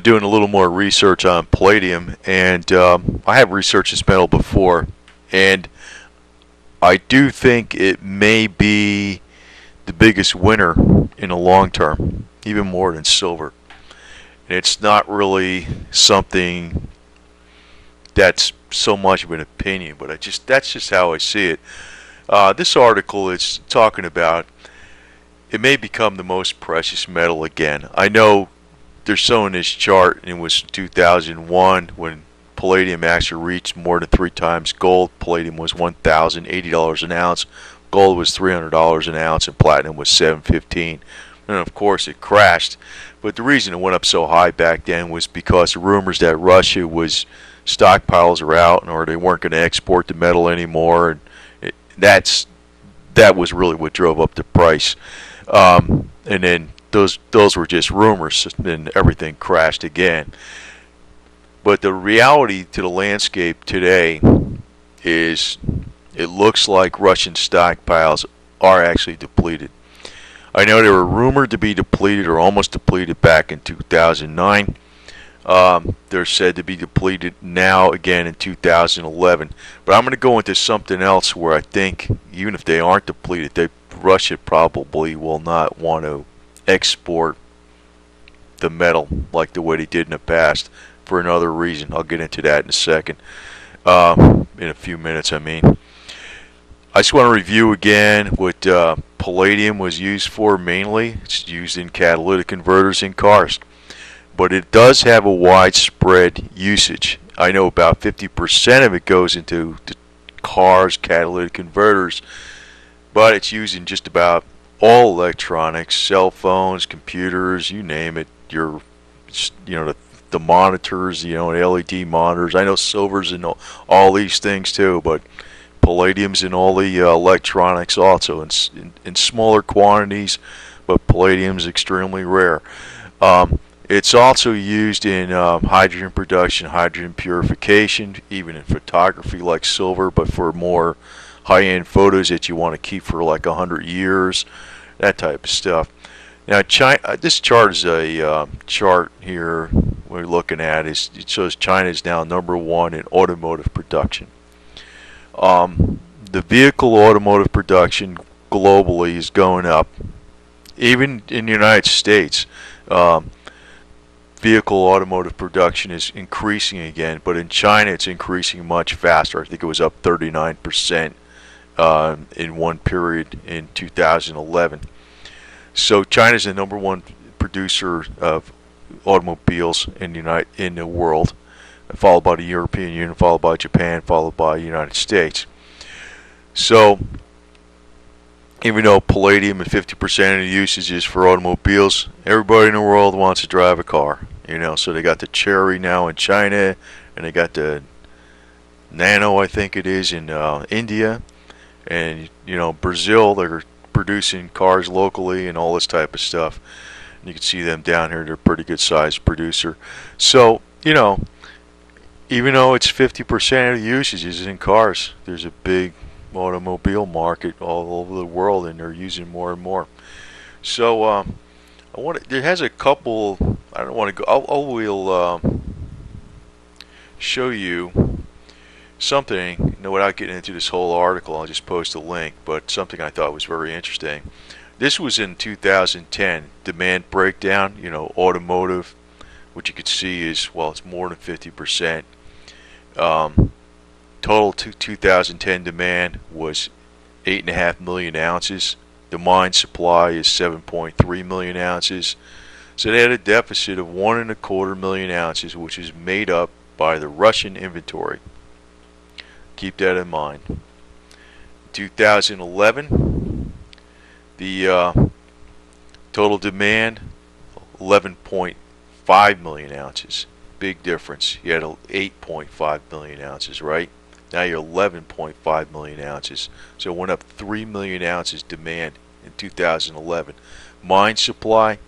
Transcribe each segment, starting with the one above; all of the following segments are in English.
Doing a little more research on palladium, and I have researched this metal before, and I do think it may be the biggest winner in the long term, even more than silver. And it's not really something that's so much of an opinion, but that's just how I see it. This article is talking about it may become the most precious metal again. I know they're showing this chart, and it was 2001 when palladium actually reached more than 3 times gold. Palladium was $1,080 an ounce, gold was $300 an ounce, and platinum was $715. And of course it crashed. But the reason it went up so high back then was because the rumors that Russia was stockpiles are out, or they weren't going to export the metal anymore, and that was really what drove up the price. And then those were just rumors, and everything crashed again. But the reality to the landscape today is it looks like Russian stockpiles are actually depleted. I know they were rumored to be depleted or almost depleted back in 2009. They're said to be depleted now again in 2011. But I'm going to go into something else where I think even if they aren't depleted, Russia probably will not want to export the metal like the way they did in the past for another reason. I'll get into that in a second. In a few minutes, I mean. I just want to review again what palladium was used for mainly. It's used in catalytic converters in cars. But it does have a widespread usage. I know about 50% of it goes into cars, catalytic converters, but it's used in just about all electronics, cell phones, computers, you name it. The monitors, LED monitors. I know silver's in all these things too, but palladium's in all the electronics also in smaller quantities, but palladium's extremely rare. It's also used in hydrogen production, hydrogen purification, even in photography like silver, but for more high-end photos that you want to keep for like 100 years, that type of stuff. Now, this chart is a chart here we're looking at. It shows China is now #1 in automotive production. The vehicle automotive production globally is going up. Even in the United States, vehicle automotive production is increasing again, but in China it's increasing much faster. I think it was up 39% in one period in 2011. So China is the #1 producer of automobiles in the world, followed by the European Union, followed by Japan, followed by the United States. So even though palladium and 50% of the usage is for automobiles, everybody in the world wants to drive a car. So they got the Cherry now in China, and they got the Nano, I think it is, in India, and Brazil. They're producing cars locally and all this type of stuff. And you can see them down here. They're a pretty good sized producer. So even though it's 50% of the usage is in cars, there's a big automobile market all over the world, and they're using more and more. So there has a couple. I don't want to go. I will show you something. Without getting into this whole article, I'll just post a link. But something I thought was very interesting. This was in 2010. Demand breakdown. Automotive, which you could see is, well, it's more than 50%. Total 2010 demand was 8.5 million ounces. The mine supply is 7.3 million ounces. So they had a deficit of 1.25 million ounces, which is made up by the Russian inventory. Keep that in mind. 2011, the total demand 11.5 million ounces. Big difference. You had 8.5 million ounces, right? Now you're 11.5 million ounces. So it went up 3 million ounces demand in 2011. Mine supply,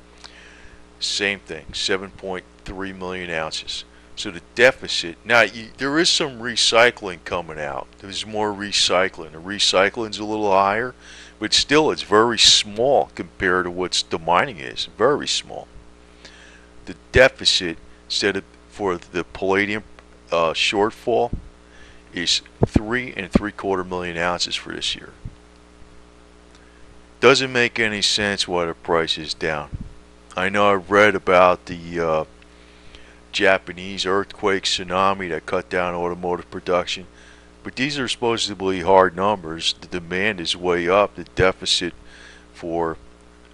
same thing, 7.3 million ounces. So the deficit, now there is some recycling coming out. There's more recycling. The recycling's a little higher, but still it's very small compared to what the mining is. Very small. the deficit instead of for the palladium shortfall is 3.75 million ounces for this year. Doesn't make any sense why the price is down. I know I've read about the Japanese earthquake tsunami that cut down automotive production, but these are supposedly hard numbers. The demand is way up. The deficit for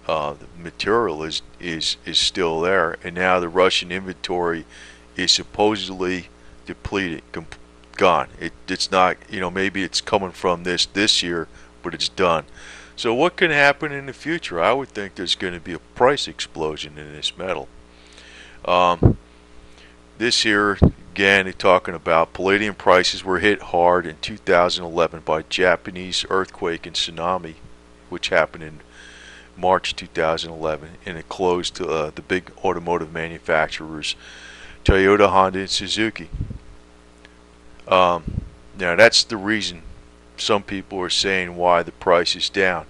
the material is still there, and now the Russian inventory is supposedly depleted, gone. It's not, maybe it's coming from this year, but it's done. So what can happen in the future? I would think there's going to be a price explosion in this metal. This year, again, they're talking about palladium prices were hit hard in 2011 by Japanese earthquake and tsunami, which happened in March 2011, and it closed the big automotive manufacturers, Toyota, Honda, and Suzuki. Now that's the reason some people are saying why the price is down.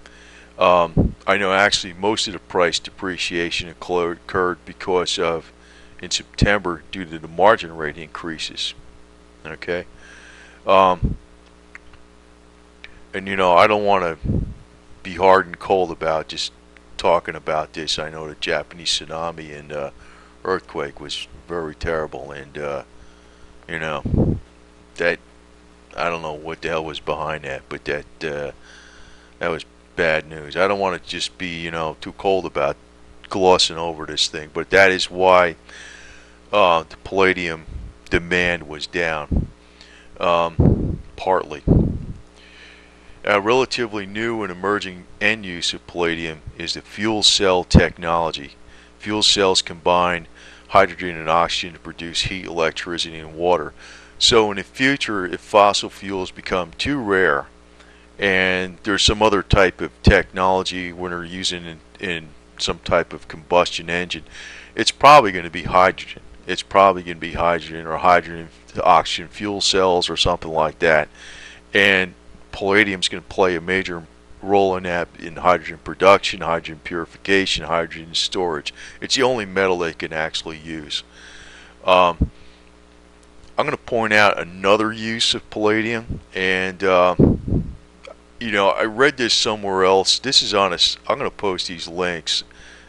I know actually most of the price depreciation occurred because of in September due to the margin rate increases. Okay, and I don't want to be hard and cold about just talking about this. I know the Japanese tsunami and earthquake was very terrible, and that I don't know what the hell was behind that, but that was bad news. I don't want to just be too cold about glossing over this thing, but that is why the palladium demand was down, partly. A relatively new and emerging end use of palladium is the fuel cell technology. Fuel cells combine hydrogen and oxygen to produce heat, electricity, and water. So in the future, if fossil fuels become too rare, and there's some other type of technology when they're using in some type of combustion engine, it's probably going to be hydrogen. It's probably going to be hydrogen or hydrogen to oxygen fuel cells or something like that. And palladium's going to play a major role in that, in hydrogen production, hydrogen purification, hydrogen storage. It's the only metal they can actually use. I'm going to point out another use of palladium, and I read this somewhere else. This is on I'm going to post these links.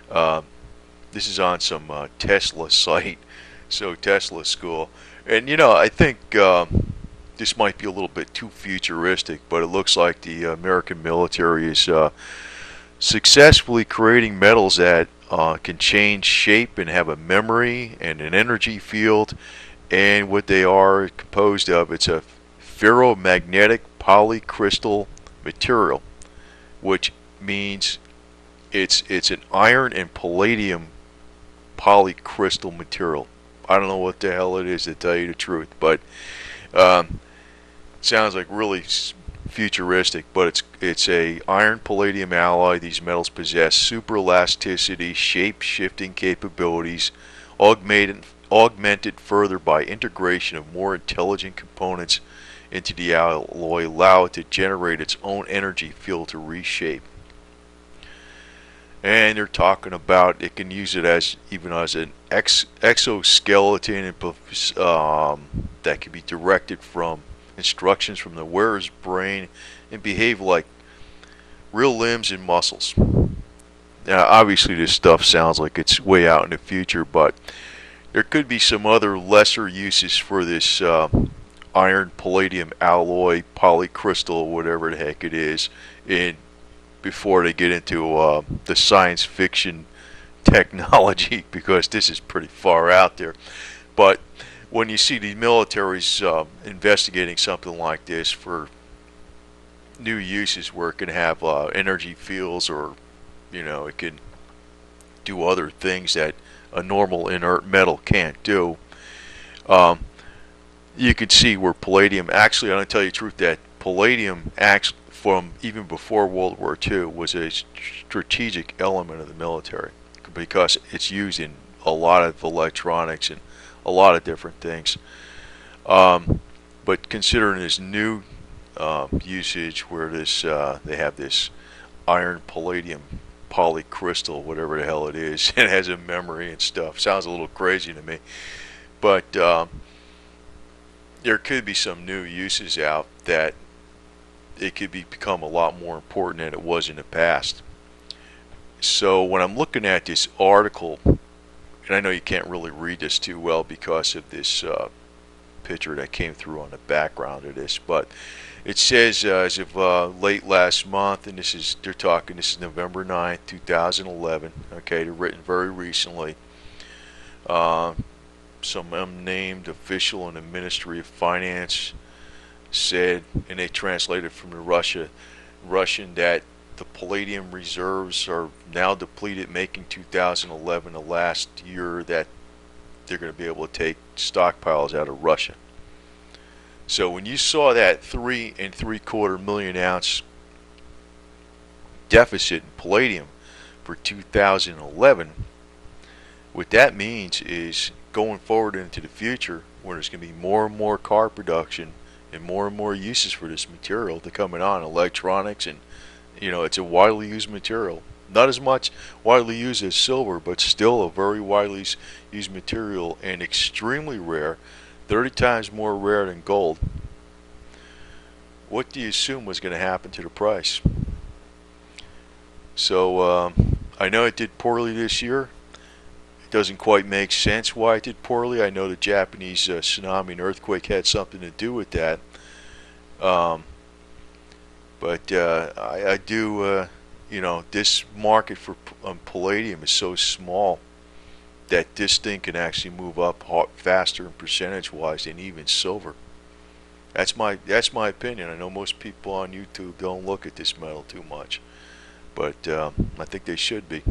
This is on some Tesla site, so Tesla school, and I think this might be a little bit too futuristic, but it looks like the American military is successfully creating metals that can change shape and have a memory and an energy field. And what they are composed of, it's a ferromagnetic polycrystal material, which means it's an iron and palladium polycrystal material. I don't know what the hell it is, to tell you the truth, but it sounds like really futuristic. But it's a iron palladium alloy. These metals possess super elasticity, shape shifting capabilities, augmented further by integration of more intelligent components into the alloy, allow it to generate its own energy field to reshape. And they're talking about it can use it as even as an exoskeleton, and that can be directed from instructions from the wearer's brain and behave like real limbs and muscles. Now obviously this stuff sounds like it's way out in the future, but there could be some other lesser uses for this iron palladium alloy polycrystal, whatever the heck it is, before they get into the science fiction technology, because this is pretty far out there. But when you see the militaries investigating something like this for new uses where it can have energy fields, or it can do other things that a normal inert metal can't do, you can see where palladium actually, I'm going to tell you the truth, that palladium acts from even before World War II was a strategic element of the military, because it's used in a lot of electronics and a lot of different things. But considering this new usage where they have this iron palladium polycrystal, whatever the hell it is. It has a memory and stuff. Sounds a little crazy to me, but there could be some new uses out that it could become a lot more important than it was in the past. So when I'm looking at this article, and I know you can't really read this too well because of this picture that came through on the background of this, but it says as of late last month, and this is November 9th, 2011. Okay, they're written very recently. Some unnamed official in the Ministry of Finance said, and they translated from the Russian, that the palladium reserves are now depleted, making 2011 the last year that they're going to be able to take stockpiles out of Russia. So when you saw that 3.75 million ounce deficit in palladium for 2011, what that means is going forward into the future, where there's going to be more and more car production and more uses for this material to coming on, electronics, and it's a widely used material. Not as much widely used as silver, but still a very widely used material and extremely rare, 30 times more rare than gold. What do you assume was going to happen to the price? So I know it did poorly this year. It doesn't quite make sense why it did poorly. I know the Japanese tsunami and earthquake had something to do with that. But I do, this market for palladium is so small that this thing can actually move up faster in percentage-wise than even silver. That's my opinion. I know most people on YouTube don't look at this metal too much, but I think they should be.